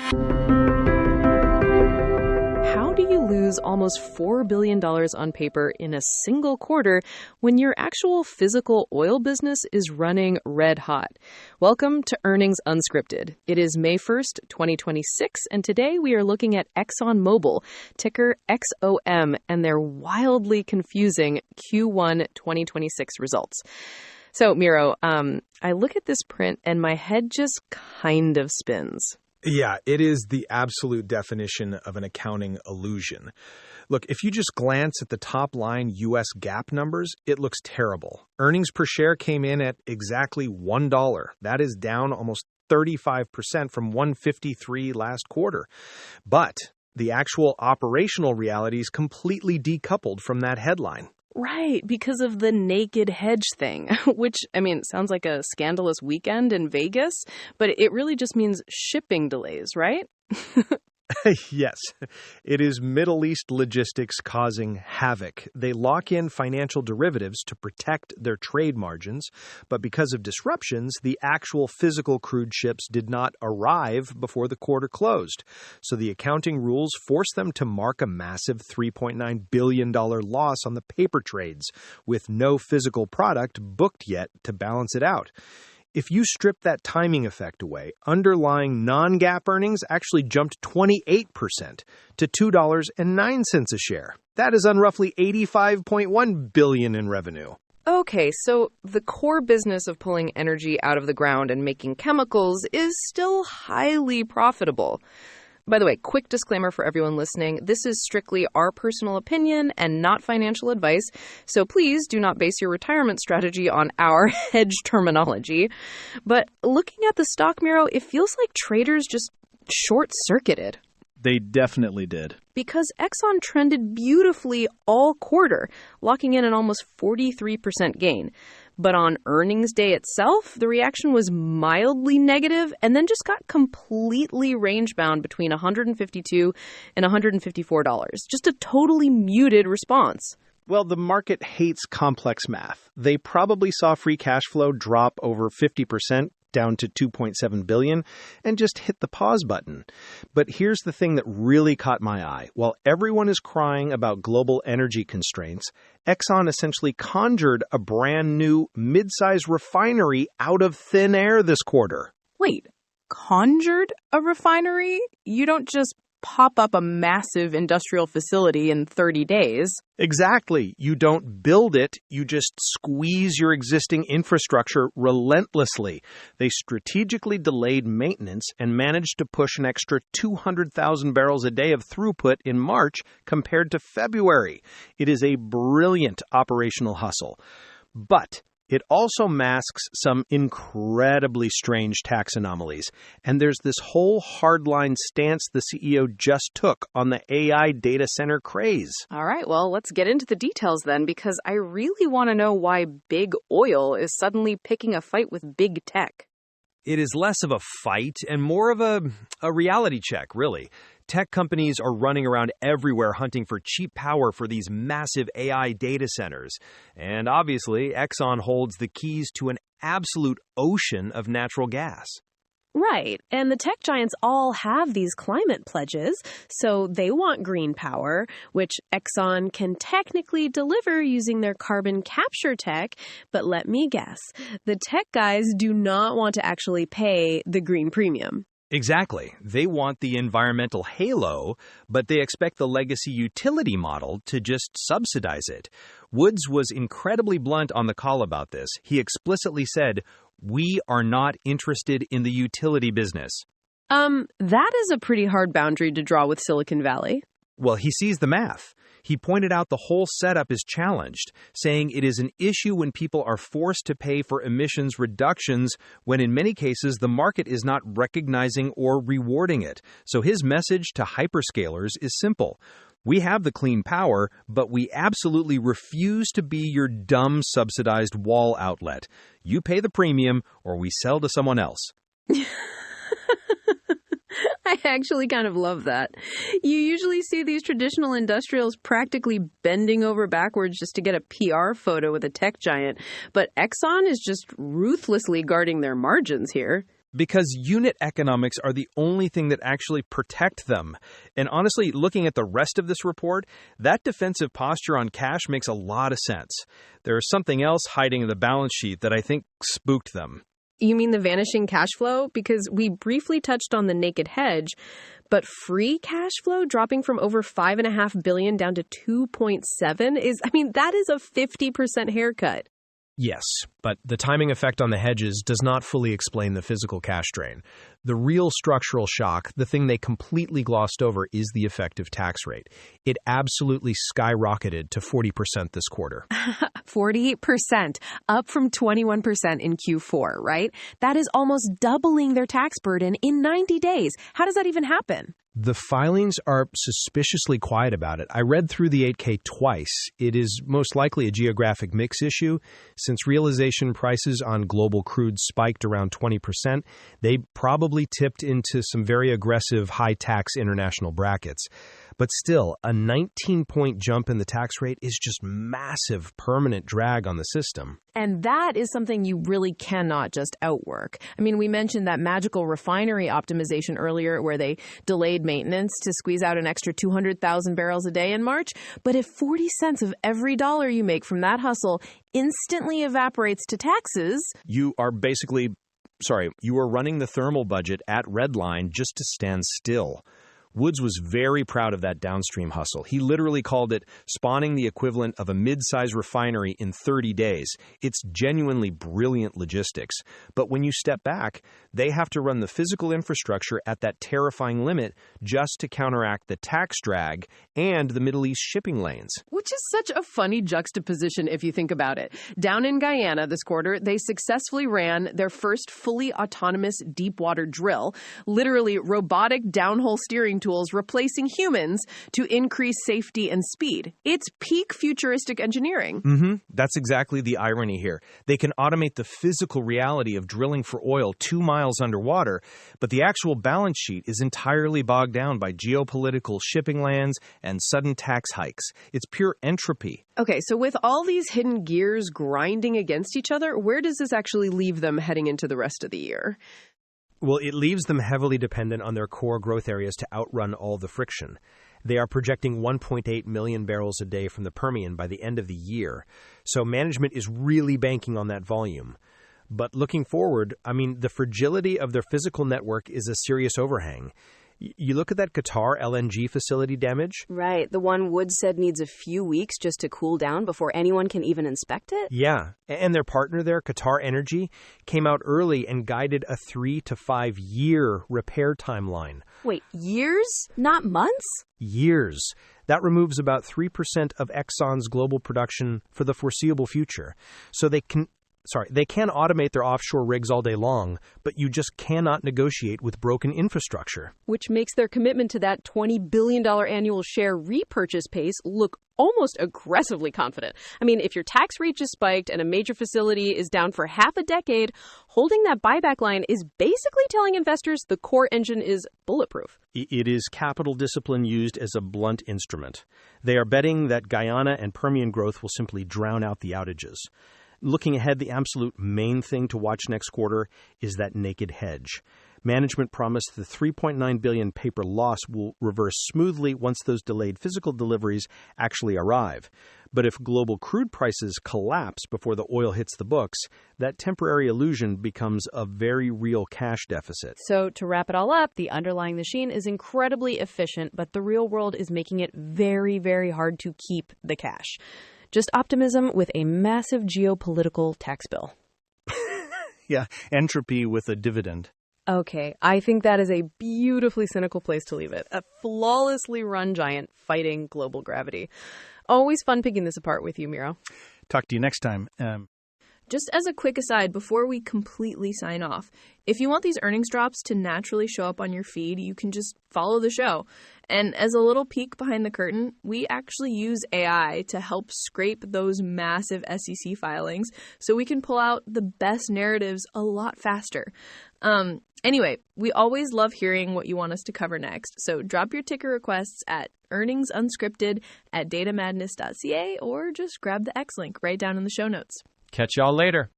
How do you lose almost $4 billion on paper in a single quarter when your actual physical oil business is running red hot? Welcome to Earnings Unscripted. It is May 1st, 2026, and today we are looking at Exxon Mobil, ticker XOM, and their wildly confusing Q1 2026 results. So, Miro, I look at this print and my head just kind of spins. Yeah, it is the absolute definition of an accounting illusion. Look, if you just glance at the top line U.S. GAAP numbers, it looks terrible. Earnings per share came in at exactly $1. That is down almost 35% from $1.53 last quarter. But the actual operational reality is completely decoupled from that headline. Right, because of the naked hedge thing, which, sounds like a scandalous weekend in Vegas, but it really just means shipping delays, right? Yes, it is Middle East logistics causing havoc. They lock in financial derivatives to protect their trade margins, but because of disruptions, the actual physical crude ships did not arrive before the quarter closed. So the accounting rules force them to mark a massive $3.9 billion loss on the paper trades, with no physical product booked yet to balance it out. If you strip that timing effect away, underlying non-GAAP earnings actually jumped 28% to $2.09 a share. That is on roughly $85.1 billion in revenue. Okay, so the core business of pulling energy out of the ground and making chemicals is still highly profitable. By the way, quick disclaimer for everyone listening. This is strictly our personal opinion and not financial advice, so please do not base your retirement strategy on our hedge terminology. But looking at the stock, Miro, it feels like traders just short-circuited. They definitely did. Because Exxon trended beautifully all quarter, locking in an almost 43% gain. But on earnings day itself, the reaction was mildly negative and then just got completely range-bound between $152 and $154. Just a totally muted response. Well, the market hates complex math. They probably saw free cash flow drop over 50%, down to $2.7 billion, and just hit the pause button. But here's the thing that really caught my eye. While everyone is crying about global energy constraints, Exxon essentially conjured a brand new mid-size refinery out of thin air this quarter. Wait, conjured a refinery? You don't just pop up a massive industrial facility in 30 days. Exactly. You don't build it, you just squeeze your existing infrastructure relentlessly. They strategically delayed maintenance and managed to push an extra 200,000 barrels a day of throughput in March compared to February. It is a brilliant operational hustle. But it also masks some incredibly strange tax anomalies. And there's this whole hardline stance the CEO just took on the AI data center craze. All right, well, let's get into the details then, because I really want to know why big oil is suddenly picking a fight with big tech. It is less of a fight and more of a reality check, really. Tech companies are running around everywhere hunting for cheap power for these massive AI data centers. And obviously, Exxon holds the keys to an absolute ocean of natural gas. Right. And the tech giants all have these climate pledges, so they want green power, which Exxon can technically deliver using their carbon capture tech. But let me guess, the tech guys do not want to actually pay the green premium. Exactly. They want the environmental halo, but they expect the legacy utility model to just subsidize it. Woods was incredibly blunt on the call about this. He explicitly said, "We are not interested in the utility business." That is a pretty hard boundary to draw with Silicon Valley. Well, he sees the math. He pointed out the whole setup is challenged, saying it is an issue when people are forced to pay for emissions reductions when in many cases the market is not recognizing or rewarding it. So his message to hyperscalers is simple. We have the clean power, but we absolutely refuse to be your dumb subsidized wall outlet. You pay the premium or we sell to someone else. I actually kind of love that. You usually see these traditional industrials practically bending over backwards just to get a PR photo with a tech giant, but Exxon is just ruthlessly guarding their margins here. Because unit economics are the only thing that actually protect them. And honestly, looking at the rest of this report, that defensive posture on cash makes a lot of sense. There is something else hiding in the balance sheet that I think spooked them. You mean the vanishing cash flow? Because we briefly touched on the naked hedge, but free cash flow dropping from over $5.5 billion down to 2.7 that is a 50% haircut. Yes, but the timing effect on the hedges does not fully explain the physical cash drain. The real structural shock, the thing they completely glossed over, is the effective tax rate. It absolutely skyrocketed to 40% this quarter. 40%, up from 21% in Q4, right? That is almost doubling their tax burden in 90 days. How does that even happen? The filings are suspiciously quiet about it. I read through the 8K twice. It is most likely a geographic mix issue. Since realization prices on global crude spiked around 20%, they probably tipped into some very aggressive high-tax international brackets. But still, a 19-point jump in the tax rate is just massive permanent drag on the system. And that is something you really cannot just outwork. We mentioned that magical refinery optimization earlier where they delayed maintenance to squeeze out an extra 200,000 barrels a day in March. But if 40 cents of every dollar you make from that hustle instantly evaporates to taxes, you are running the thermal budget at redline just to stand still. Woods was very proud of that downstream hustle. He literally called it spawning the equivalent of a mid-size refinery in 30 days. It's genuinely brilliant logistics. But when you step back, they have to run the physical infrastructure at that terrifying limit just to counteract the tax drag and the Middle East shipping lanes. Which is such a funny juxtaposition if you think about it. Down in Guyana this quarter, they successfully ran their first fully autonomous deep-water drill, literally robotic downhole steering tools replacing humans to increase safety and speed. It's peak futuristic engineering. That's exactly the irony here. They can automate the physical reality of drilling for oil 2 miles underwater, but the actual balance sheet is entirely bogged down by geopolitical shipping lanes and sudden tax hikes. It's pure entropy. Okay, so with all these hidden gears grinding against each other, where does this actually leave them heading into the rest of the year? Well, it leaves them heavily dependent on their core growth areas to outrun all the friction. They are projecting 1.8 million barrels a day from the Permian by the end of the year. So management is really banking on that volume. But looking forward, the fragility of their physical network is a serious overhang. You look at that Qatar LNG facility damage. Right, the one Woods said needs a few weeks just to cool down before anyone can even inspect it? Yeah, and their partner there, Qatar Energy, came out early and guided a 3 to 5 year repair timeline. Wait, years? Not months? Years. That removes about 3% of Exxon's global production for the foreseeable future. So they can automate their offshore rigs all day long, but you just cannot negotiate with broken infrastructure. Which makes their commitment to that $20 billion annual share repurchase pace look almost aggressively confident. If your tax rate just spiked and a major facility is down for half a decade, holding that buyback line is basically telling investors the core engine is bulletproof. It is capital discipline used as a blunt instrument. They are betting that Guyana and Permian growth will simply drown out the outages. Looking ahead, the absolute main thing to watch next quarter is that naked hedge. Management promised the $3.9 billion paper loss will reverse smoothly once those delayed physical deliveries actually arrive. But if global crude prices collapse before the oil hits the books, that temporary illusion becomes a very real cash deficit. So to wrap it all up, the underlying machine is incredibly efficient, but the real world is making it very, very hard to keep the cash. Just optimism with a massive geopolitical tax bill. Yeah, entropy with a dividend. Okay, I think that is a beautifully cynical place to leave it. A flawlessly run giant fighting global gravity. Always fun picking this apart with you, Miro. Talk to you next time. Just as a quick aside, before we completely sign off, if you want these earnings drops to naturally show up on your feed, you can just follow the show. And as a little peek behind the curtain, we actually use AI to help scrape those massive SEC filings so we can pull out the best narratives a lot faster. Anyway, we always love hearing what you want us to cover next, so drop your ticker requests at earningsunscripted@datamadness.ca or just grab the X link right down in the show notes. Catch y'all later.